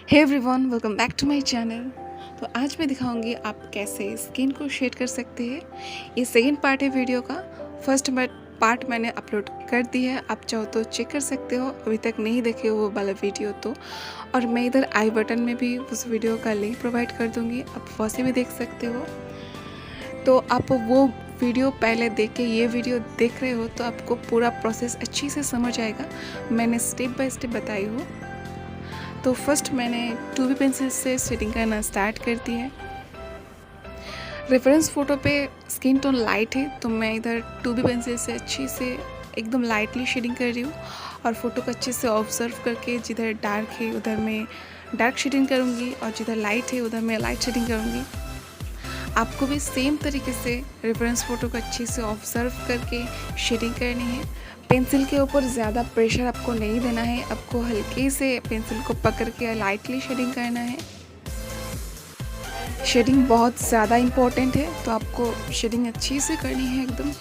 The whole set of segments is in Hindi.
Hey everyone, welcome back to my channel. तो आज मैं दिखाऊंगी आप कैसे स्किन को शेड कर सकते हैं। ये सेकंड पार्ट है वीडियो का। फर्स्ट पार्ट मैंने अपलोड कर दी है, आप चाहो तो चेक कर सकते हो अभी तक नहीं देखे वो वाला वीडियो तो। और मैं इधर आई बटन में भी उस वीडियो का लिंक प्रोवाइड कर दूँगी, आप वहाँ से भी देख सकते हो। तो आप वो वीडियो पहले देख के ये वीडियो देख रहे हो तो आपको पूरा प्रोसेस अच्छी से समझ आएगा। मैंने स्टेप बाय स्टेप बताई हूँ। तो फर्स्ट मैंने 2B पेंसिल से शेडिंग करना स्टार्ट कर दी है। रेफरेंस फ़ोटो पे स्किन टोन लाइट है तो मैं इधर 2B पेंसिल से अच्छी से एकदम लाइटली शेडिंग कर रही हूँ। और फ़ोटो को अच्छे से ऑब्जर्व करके जिधर डार्क है उधर मैं डार्क शेडिंग करूँगी और जिधर लाइट है उधर मैं लाइट शेडिंग करूँगी। आपको भी सेम तरीके से रेफरेंस फ़ोटो को अच्छे से ऑब्जर्व करके शेडिंग करनी है। पेंसिल के ऊपर ज़्यादा प्रेशर आपको नहीं देना है, आपको हल्के से पेंसिल को पकड़ के लाइटली शेडिंग करना है। शेडिंग बहुत ज़्यादा इम्पोर्टेंट है तो आपको शेडिंग अच्छी से करनी है एकदम।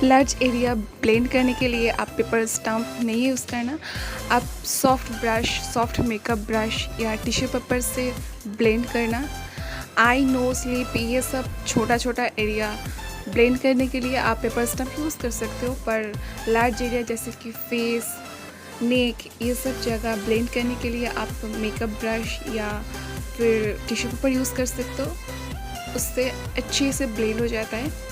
लार्ज एरिया ब्लेंड करने के लिए आप पेपर स्टम्प नहीं यूज़ करना, आप soft brush, soft makeup brush या टिश्यू पेपर से ब्लेंड करना। आई, नोज, लिप ये सब छोटा छोटा एरिया ब्लेंड करने के लिए आप पेपर स्टम्प यूज़ कर सकते हो, पर लार्ज एरिया जैसे कि फेस, नेक ये सब जगह ब्लेंड करने के लिए आप मेकअप ब्रश या फिर टिश्यू पेपर यूज़ कर सकते हो, उससे अच्छे से ब्लेंड हो जाता है।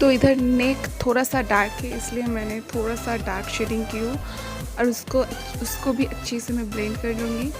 तो इधर नेक थोड़ा सा डार्क है, इसलिए मैंने थोड़ा सा डार्क शेडिंग की हूँ और उसको भी अच्छे से मैं ब्लेंड कर लूँगी।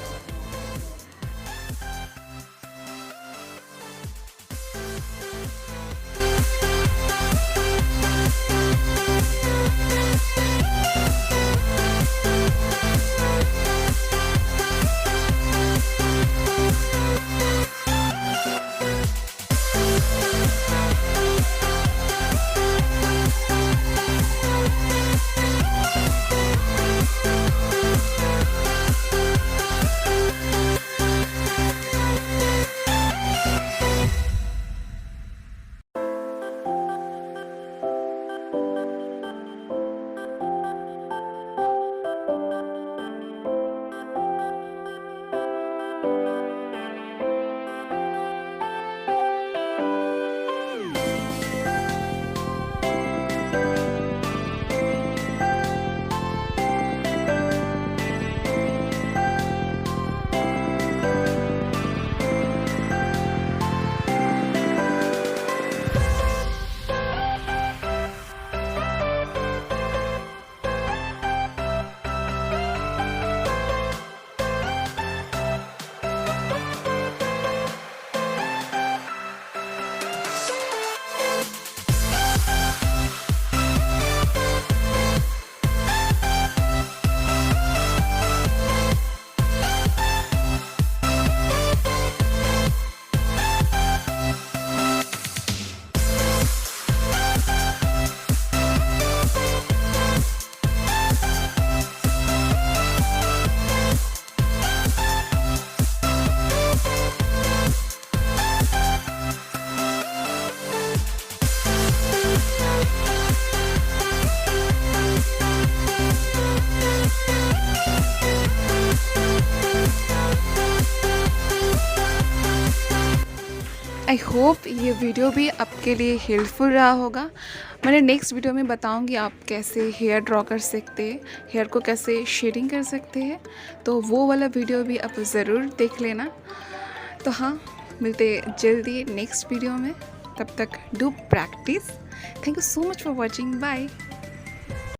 आई होप ये वीडियो भी आपके लिए हेल्पफुल रहा होगा। मैंने नेक्स्ट वीडियो में बताऊंगी आप कैसे हेयर ड्रॉ कर सकते हैं, हेयर को कैसे शेडिंग कर सकते हैं, तो वो वाला वीडियो भी आप ज़रूर देख लेना। तो हाँ, मिलते जल्दी नेक्स्ट वीडियो में, तब तक do practice. Thank you so much for watching, bye.